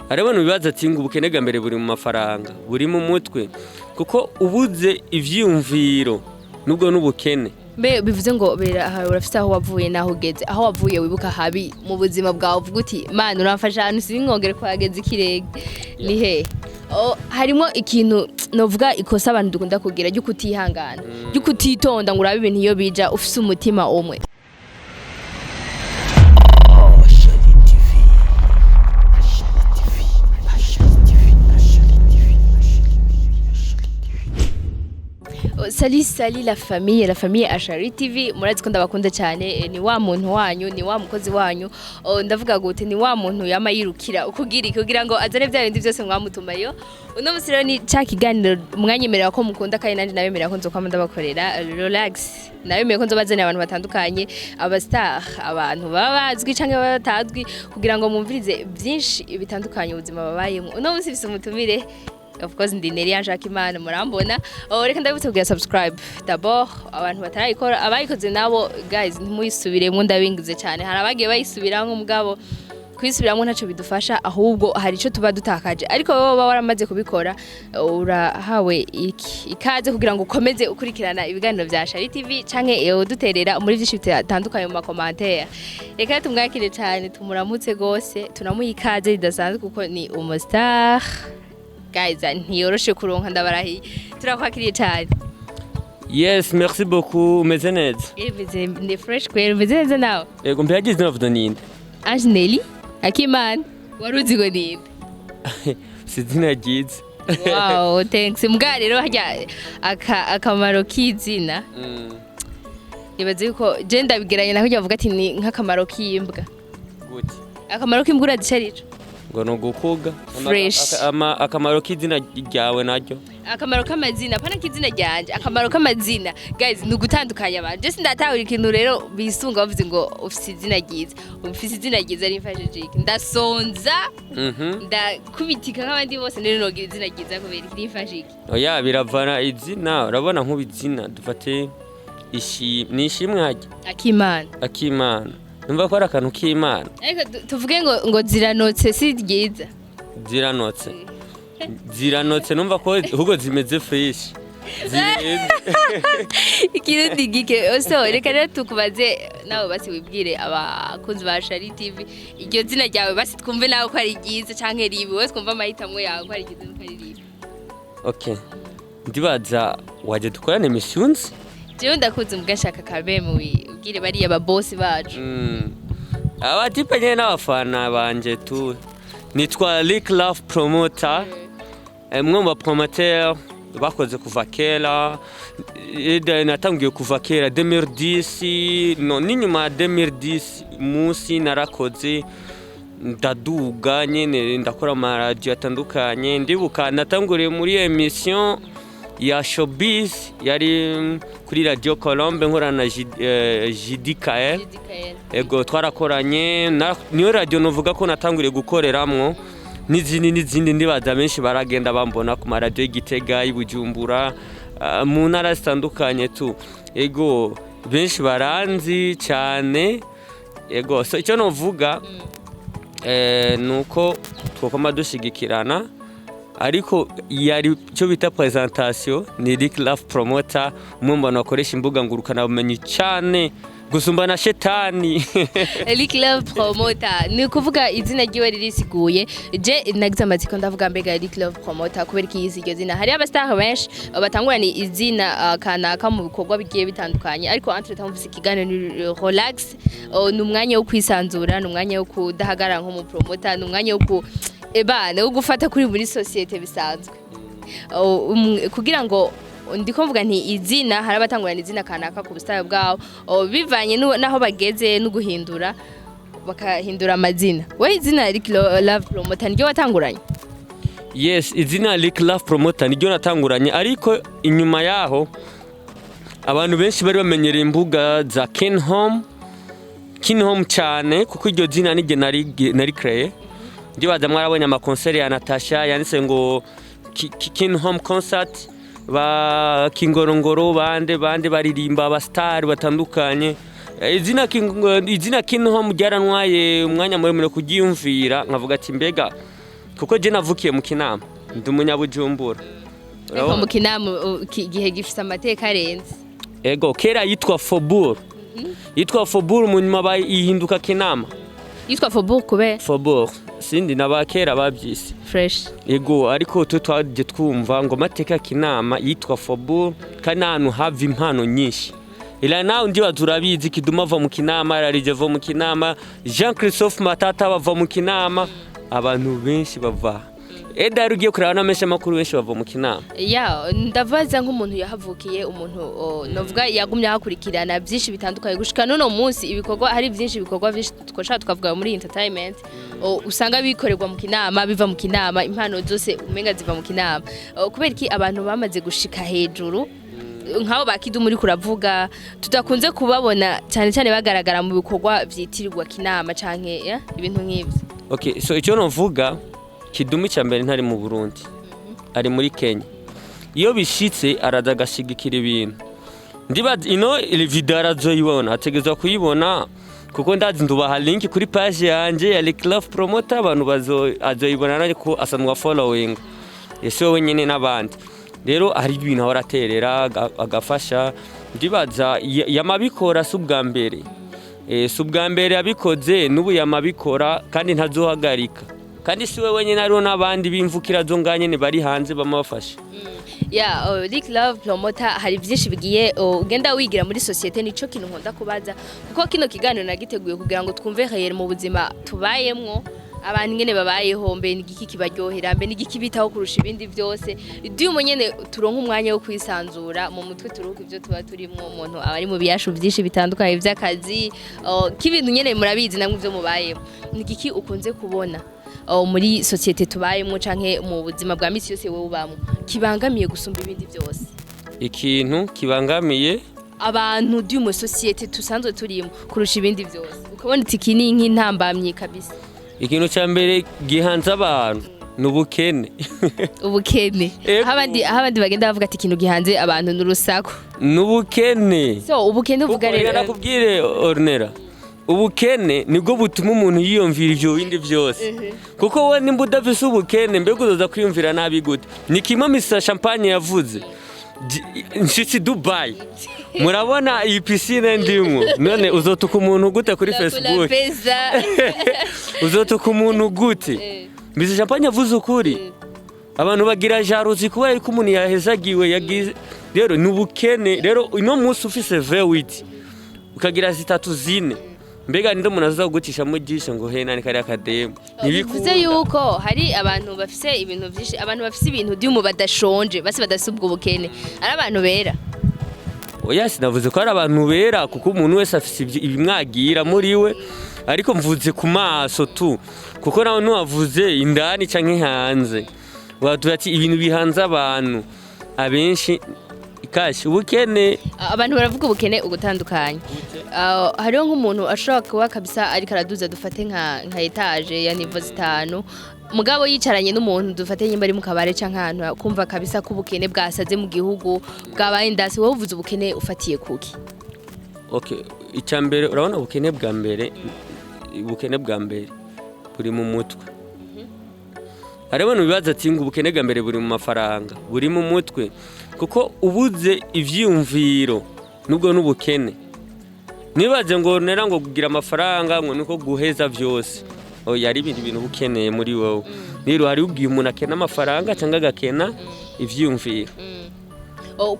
arabona ibibazo ati ngo ubukene bwa mbere buri mu mafaranga buri mu mutwe kuko ubuze ivyumviro nubwo n'ubukene bivuze ngo urafite aho wavuye naho ugeze aho wavuye wibuka habi mu buzima bwawe uvuga uti mana uramfasha hano sinkongere kwageza ikirenge ni he harimo ikintu novuga ikosa abantu dukunda kugira ryo kutihangana ryo kutitonda ngo urabe ibintu iyo bija ufise umutima umwe. Sali la famille Ashari TV murazi ko ndabakunda cyane ni wa muntu wanyu ni wa mukozi wanyu ndavuga gute ni wa muntu yamayirukira kugira ngo azane bya bindi byose mwamutumayo uno musiro ni cakiganiro mwanyemerera ko mukunda kandi nanje nabemerera ko nzokwama ndabakorera relax nabemerera ko nzobazana abantu batandukanye abastar abantu babazwi canke batazwi kugira ngo mumvirize byinshi bitandukanye ubuzima babayemo uno musifise umutumire. Of course ndi Ange Nelly murambona reka ndabutse kugira subscribe d'abord abantu batarayikora abayikoze nabo guys ntimuyisubiremo ndabingize cyane hari abagiye bayisubiramo mugabo kwisubiramo ntaco bidufasha ahubwo hari ico tuba dutakaje ariko baba waramaze kubikora urahawe ikaze kugira ngo ukomeze ukurikirana ibiganiro bya Ashari TV canke duterera muri byinshi bitandukanye mu commentaire reka tumwakire cyane tumuramutse gose tunamuha ikaze ridasanzwe kuko ni umustar. Guys, ntiyoroshe kuronka ndabarahi turakwakiriye cyane. Yes, merci beaucoup umeze neza. Ni fresh kwere umeze neza nawe. Yego mbiyagize navuga ninde? Ange Nelly Akimana waruzi ngo ninde? Sizina gize. Wow, thanks. Mbwa rero hajya akamaro k'izina. Ibaze yuko je ndabigeranye naho uvuga ati ni nk'akamaro k'imbwa. Gute? Akamaro k'imbwa urazicarira. Ngo no gukuga akamaro k'izina ryawe naryo akamaro k'amazina pana k'izina ryanje akamaro k'amazina guys nugutandukanya abantu je sindatahura ikintu rero bisunga bavuze ngo ufise izina ryiza ufise izina ryiza rimfashije iki ndasonza ndakubitika nk'abandi bose rero nogira izina ryiza kubera rimfashije iki oya biravana izina urabona nk'ubizina dufate nishimwe haje Akimana numva ko ari akantu k'Imana ariko tuvuge ngo ziranotse si ryiza ziranotse numva ko ahubwo zimeze fresh ikirundi gike so reka rero tukubaze nawe basi wibwire abakunzi ba Ashari TV iryo zina ryawe basi twumve nawe ko ari ryiza canke ribi wese twumva amahitamo yawe ko ari ryiza ko ari ribi. Okay ndibaza waje dukorane missions jewe ndakuze mugashaka kabeme ubwire bari aba boss bacu abatipe nyene n'abafana banje tu nitwa Lick Love Promoter mwe mu promoteur bakoze kuva kera natangiye kuva kera 2010 no ninyuma 2010 musi narakoze ndaduga nyene ndakora ama radio atandukanye ndibuka natanguriye muri emission ya showbiz yari kuri Radio Colombe nkorana na JDKL ego twarakoranye niyo radio novuga ko natanguriye gukoreramwo n'izindi ndibaza benshi baragenda bambona ku radio y'Igitega y'Ibujumbura mu ntara zitandukanye tu ego benshi baranzi cyane ego so icyo novuga nuko twokoma dushigikirana ariko yari cyo bita presentation ni Lick Love Promoter umwe akoresha imbuga ngurukana bumenyi cyane gusumba na shetani. Lick Love Promoter ni kuvuga izina ryiwe ririsiguye je nagize amatsiko ndavuga mbega Lick Love Promoter kubera iki iryo zina hari abastar benshi batangura ni izina kanaka mu bikorwa bigiye bitandukanye ariko entre temps mfise ikiganiro ni relax ni umwanya wo kwisanzura ni umwanya wo kudahagara nko mu promoter ni umwanya wo ebane ugufata kuri muri societe bisanzwe kugira ngo ndiko mvuga nti izina hari abatangurana izina kanaka ku bustaye bwabo bivanye naho bageze no guhindura bakahindura amazina we izina Lick Love Promoter niryo watanguranye? Yes, izina Lick Love Promoter niryo natanguranye ariko inyuma yaho abantu benshi bari bamenyereye imbuga za Kin Home cyane kuko iryo zina nige nari créé ndibaza mwarabonye ama concert ya Natasha yanditse ngo Kin Home concert ba Kingorongoro bande baririmba aba star batandukanye izina Kin Home ryaranwaye umwanya muremure kugiyumvira nkavuga ati mbega kuko je navukiye mu Kinama ndi umunyabujumbura ariko mu Kinama igihe gifite amateka arenze ego kera yitwa Faubourg yitwa Faubourg mu nyuma bayihinduka Kinama yitwa Faubourg kubera Faubourg sindi nabakera babyise fresh ego ariko twaje twumva ngo amateka Kinama yitwa Faubourg kandi ahantu hava impano nyinshi ila nawe ndi bazurabizi Kiduma ava mu Kinama Rarije ava mu Kinama Jean Christophe Matata bava mu Kinama abantu benshi bava Eda rugiye kurana n'amesha makuru benshi bava mu Kinama ya ndavaza nk'umuntu yahavukiye umuntu novuga yagumye hakurikirana byinshi bitandukanye gushika none munsi ibikorwa hari byinshi bikorwa twashaka tukavuga muri entertainment usanga bikorerwa mu Kinama biva mu Kinama impano zose umenga ziva mu Kinama kubera iki abantu bamaze gushika hejuru nk'abo bakidu muri kuravuga tudakunze kubabona cyane cyane bagaragara mu bikorwa byitirirwa Kinama canke ibintu nk'ibyo okay so icyo novuga Kidumi cyambere ntari mu Burundi ari muri Kenya iyo bishitse araza agashigikira ibintu ndibaza ino video arazoyibona ategezwa kuyibona kuko ndazi ndubaha link kuri page yanje ya Lick Love Promoter abantu azoyibona ariko asanwa following ese wenyine n'abandi rero hari ibintu ahoraterera agafasha ndibaza yamabikora subwa mbere subwa mbere yabikoze nubu yamabikora kandi ntazohagarika kandi siwe wenyine ariho n'abandi bimvukira zo nganye ne bari hanze bamafasha Lick Love Promoter hari byinshi bigiye ugenda wigira muri societe nico kintu nkunda kubaza kuko kino kiganiro nagiteguye kugira ngo twumve hayere mu buzima tubayemwo abantu ngene babayeho mbe n'igiki kibaryohera mbe n'igiki bitaho kurusha ibindi byose ndi umunyene turonka umwanya wo kwisanzura mu mutwe turuhuka ibyo tuba turimo umuntu abari mu biyashu byinshi bitandukanye by'akazi k'ibintu nyene murabizi namwe byo mubayemo n'igiki ukunze kubona muri societe tubayemo canke mu buzima bwa misi yose wewe ubamo kibangamiye gusumba ibindi byose ikintu kibangamiye abantu ndi mu societe tusanzwe turimo kurusha ibindi byose ukabona tikini nk'intambamye kabisa ikintu cyambere gihanze abantu n'ubukene ubukene abandi bagenda bavuga ati ikintu gihanze abantu n'urusaku n'ubukene so ubukene uvuga rero nakubwire Ornera ubukene nibwo butuma umuntu yiyumvira ivyo bindi byose kuko we nimba udafise ubukene mbega uzoza kwiyumvira nabi gute ni kimwe Mr Champagne yavuze nshitsi Dubai murabona iyi piscine ndimo none uzotuka umuntu gute kuri Facebook uzotuka umuntu gute Mr Champagne yavuze ukuri abantu bagira jalousie kuba ariko umuntu yahezagiwe yagize rero n'ubukene rero ino munsi ufise V8 ukagira zitatu zine mbega ndo umuntu azagucisha mu gisho ngo he nani kari akademo bivuze yuko hari abantu bafise ibintu byinshi abantu bafise ibintu by'umu badashonje basi badasubwa ubukene ari abantu bera oya sinavuze ko ari abantu bera kuko umuntu wese afise ibimwagira muri we ariko mvuze ku maso tu kuko nawe ntuwavuze indani canke hanze waduye ati ibintu bihanze abantu abenshi kashi ubukene abantu baravuga ubukene ugutandukanye hariho nk'umuntu ashobora kuba kabisa ariko araduza dufate nka etage ya nivo 5 mugabo yicaranye n'umuntu dufate nyimba ari mu kabare canke ahantu kumva kabisa ko ubukene bwasaze mu gihugu bwabaye ndasi wowe uvuze ubukene ufatiye kuki okay icambere urabona ubukene bwa mbere buri mu mutwe hariho bibaza ati ngo ubukene bwa mbere buri mu mafaranga buri mu mutwe kuko ubuze ivyumviro nubwo n'ubukene nibaze ngo nera ngo kugira amafaranga ngo niko guheza byose yari ibindi bintu bukeneye muri wowe rero hari ubwiye umuntu akena amafaranga cyangwa agakena ivyumviro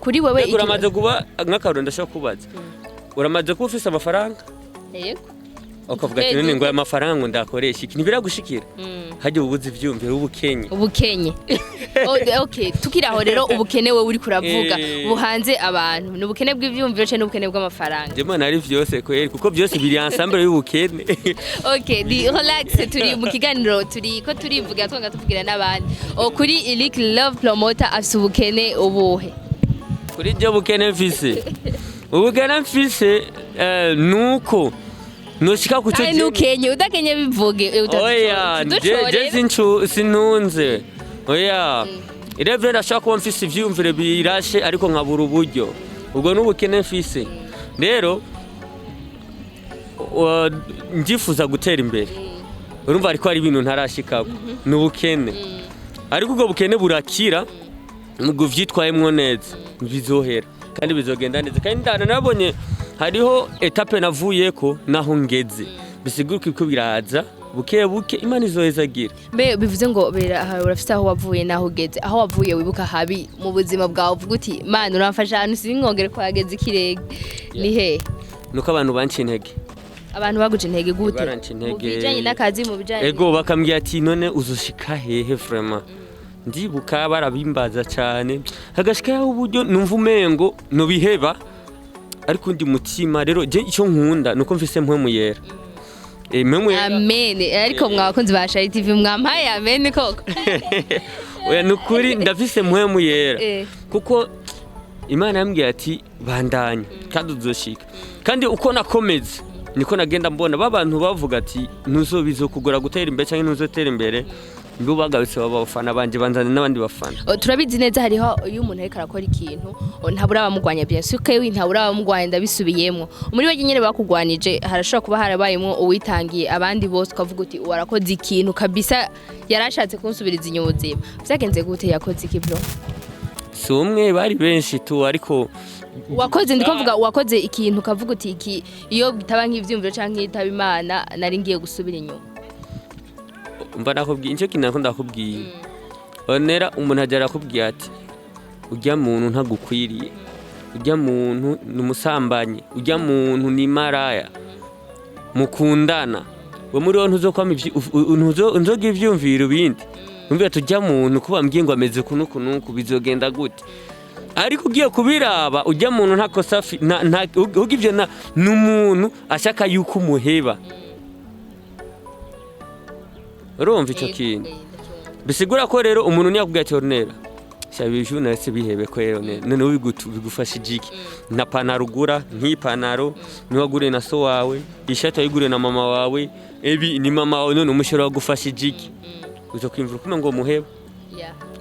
kuri wewe uramaze kuba nk'akarundo ndashaka kubaza uramaze kuba ufise amafaranga yego ukavuga ati none ngo amafaranga ngo ndakoresha iki ntibiragushikira hajye ubuze ivyumviro ubukenye okay tukiraho rero ubukene we uri kuravuga buhanze abantu n'ubukene bw'ivyumviro cyane n'ubukene bw'amafaranga je mana ari vyose kweri kuko byose biri ensemble y'ubukene okay di relax turi mu kiganiro turi ko turivuga twanga tuvugira n'abandi kuri Lick Love Promoter afise ubukene ubuhe kuri je ubukene mfise nuko noshika kuco je nukenye udakenye bivuge oya je sinunze oya irevye ndashaka kuba mfise ivyumvire birashe ariko nkabura uburyo ubwo n'ubukene mfise rero njifuza gutera imbere urumva ariko ari ibintu ntarashikako n'ubukene ariko ubwo bukene burakira ngo vyitwayemwo neza bizohera kandi bizogenda neza kandi ndana nabonye hariho etape navuyeko naho ngeze bisiguruka ko biraza buke buke Imana izohezagira mbe bivuze ngo urafite aho wavuye naho ugeze aho wavuye wibuka habi mu buzima bwawe uvuga uti Mana uramfasha hano sinkongere kwageza ikirege ni he nuko abantu banci intege abantu baguje intege gute mu bijanye n'akazi mu bijanye ego bakambwiye ati none uzoshika hehe vraiment ndibuka barabimbaza cyane hagashika yaho uburyo numva umengo no biheba ariko ndi mutima rero je icyo nkunda nuko mfise mpwemu yera amen ariko mwakunzi ba Shari TV mwampaye amen koko oya nukuri ndafise mpwemu yera kuko Imana yambwiye ati bandanye kandi uzoshika kandi uko nakomeze niko nagenda mbona babantu bavuga ati nuzobizo kugura gutera imbere cyangwa nuzotera imbere mbo bagabitse babafana banje banzane n'abandi bafana turabizi neza hariho iyo umuntu ariko arakora ikintu ntabura abamugwanya bien sûr que ntabura abamugwanya ndabisubiyemo muri baje nyene bakugwanije harashobora kuba harabayemo uwitangiye abandi bose ukavuga uti warakoze ikintu kabisa yarashatse kunsubiriza inyuma ubuzima vyagenze gute yakoze iki bro so umwe bari benshi tu ariko wakoze ndiko mvuga wakoze ikintu kavuga uti iki iyo bitaba nk'ivyumviro canke itaba Imana nari ngiye gusubira inyuma mba nakubwiye icyo kintu nako ndakubwiye onera umuntu ajya akubwiye ati ujya muntu ntagukwiriye ujya muntu n'umusambanyi ujya muntu ni maraya mukundana we muri wo ntuzokwama nzogira ivyumviro bindi umvira tujya muntu kuba mbwiye ngo ameze kunuku bizogenda gute ariko ugiye kubiraba ujya muntu ntakosa ugivyo n'umuntu ashaka yuko umuheba urumva icyo kintu bisigura ko rero umuntu niyakubwiye ati ornera shabije unase bihebe ko rero none bigufasha igiki na panaro ugura nk'ipantaro niwagure na so wawe ishati yigure na mama wawe ebi ni mama wawe none umushoro wagufasha igiki uzo kwimvura kuma ngo muheba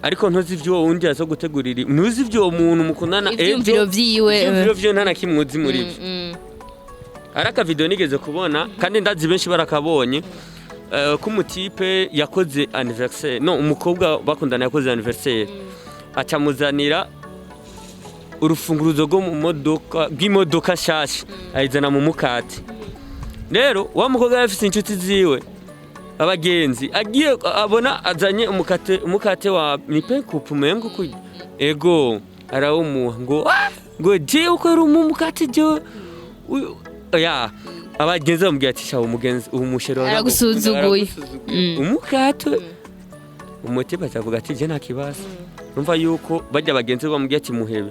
ariko ntuzi ivyo wundi azo gutegurira ntuzi ivyo umuntu mukundana ivyumviro vyiwe ntana kimwuzi muri byo araka video nigeze kubona kandi ndazi benshi barakabonye kumutipe yakoze anniversaire no umukobwa bakundana yakoze anniversaire acamuzanira urufunguruzo rwo mu modoka bw'imodoka shasha ayizana mu mukate rero wa mukobwa yafise inshuti ziwe abagenzi agiye abona azanye umukate wa nipe kupumengo ku ego arawumuha ngo je uko ari umukate je ya abagenzi bamubwiye ati shawo umugenzi umushero aragusuzuguye umukate umutima cyavuga ati je ntakibazo numva yuko bajya abagenzi bamubwiye ati muhebe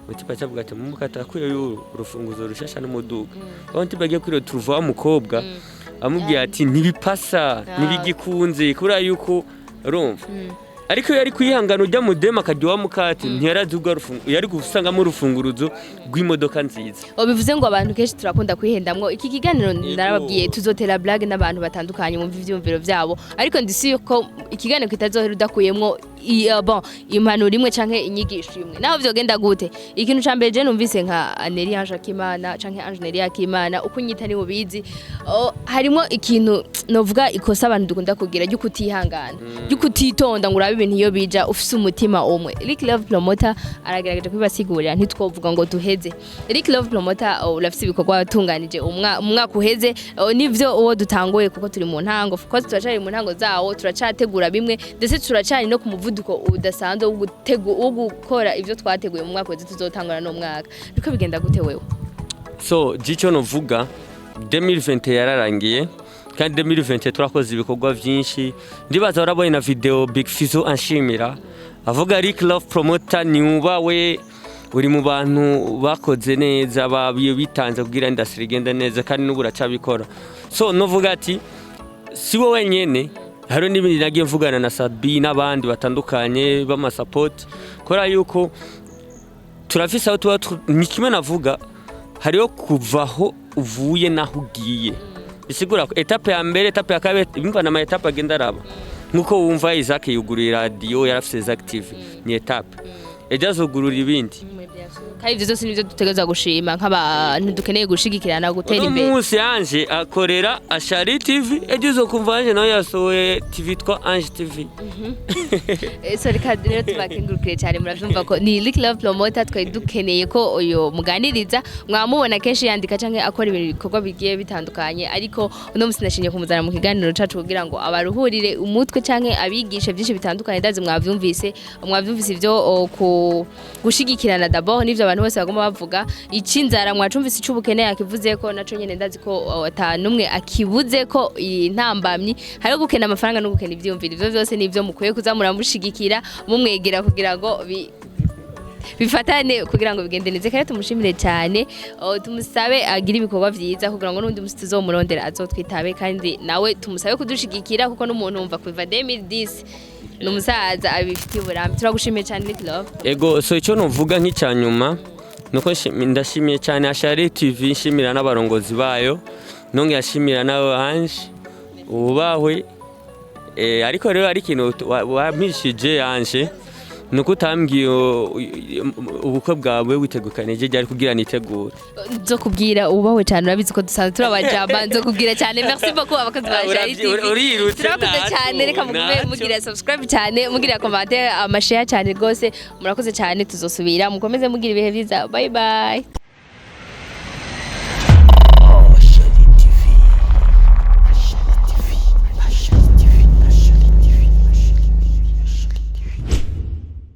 umutima cyavuga ati umukate akuye urufunguzo rushasha n'umuduga abantu bagiye kuri turuva mukobwa amubwiye ati ntibipasa ntibigikunze kubera yuko urumva ariko yari kwihangana ujya mu dema akajya wa mukate ntiyarazuga yari gusangamo urufunguruzo rw'imodoka nziza bivuze ngo abantu kenshi turakunda kwihendamwo iki kiganiro narababwiye tuzotera blague n'abantu batandukanye mu vyumviro vyabo ariko ndisi yuko ikiganiro kitazohera udakuyemwo impanuro imwe canke inyigisho imwe naho vyogenda gute ikintu ca mbere je numvise nka Aneli Ange Akimana canke Ange Nelly Akimana uko nyita ni mubizi harimo ikintu novuga ikosa abantu dukunda kugira ryo kutihangana ryo kutitonda ngo ibintu iyo bija ufise umutima umwe Rick Love Promoter aragaragaje kwibasigurira ntitwovuga ngo duheze Rick Love Promoter urafise ibikorwa watunganije umwaka uheze nivyo uwo dutangoye kuko turi mu ntango kuko turacari mu ntango zawo turacategura bimwe ndetse turacari no ku muvuduko udasanzwe wo gukora ivyo twateguye mu mwaka uheze tuzotangana no mwaka biko bigenda gute wewe so jicho novuga 2020 yararangiye kandi 2020 turakoze ibikorwa byinshi ndibaza warabonye na video Big Fizo anshimira avuga Rick Love Promoter niubawe uri mu bantu bakoze neza babiyo bitanze kugira industry igenda neza kandi n'ubura cyabikora so novuga ati si wowe wenyene haro n'ibindi nagiye mvugana na Sabi n'abandi batandukanye bama support kora yuko turafise aho tuba nikimwe navuga hariyo kuvaho uvuye naho ugiye isigura etape ya mbere etape ya kabiri bimva na etape agenda araba nkuko wumva Isaac yugurira radio yarafise Isaac TV ni etape ejazogurura ibindi kandi ivyo vyose nivyo dutegerezwa gushima nk'abantu dukeneye gushigikirana gutera imbere. Umunsi Ange akorera Ashari TV ejo uzokumva Ange nawe yasohoye TV twa Ange TV. So reka rero tubakengurukire cyane muravyumva ko ni Lick Love Promoter twari dukeneye ko uyo muganiriza mwamubona kenshi yandika canke akora ibintu bikorwa bigiye bitandukanye ariko uno musi nashinye kumuzana mu kiganiro cacu kugira ngo abaruhurire umutwe canke abigishe byinshi bitandukanye ndazi mwavyumvise ivyo gushigikirana d'abord nivyo abantu bose bagomba bavuga icinzara mwacumvise icubukene yakivuze ko naco nyene ndazi ko atanumwe akibuze ko intambamyi hari gukena amafaranga no gukena ivyumviro ivyo byose nivyo mukwiye kuzamura mushigikira mumwegera kugira ngo bifatane kugira ngo bigende neze kandi tumushimire cyane tumusabe agira ibikorwa vyiza kugira ngo n'undi musi tuzomurondera azotwitabe kandi nawe tumusabe kudushigikira kuko n'umuntu umva kuva 2010 numusaza abifitiye uburambe turagushimiye cyane Lick Love. Ego so icyo novuga nk'icyanyuma nuko ndashimiye cyane Ashari TV nshimira n'abarongozi bayo nonge yashimira nawe Ange ubahwe ariko rero ari kintu wamishije Ange nuko utambwiye ubukwe bwawe witegukanije ryari kugira nitegura nzo kubwira ubawe cyane urabizi ko dusanzwe turabajamba nzo kubwira cyane merci beaucoup abakozi ba Ashari TV turakoze cyane reka mugume mugira subscribe cyane mugira commentaire amashare cyane rwose murakoze cyane tuzosubira mukomeze mugira ibihe byiza bye bye.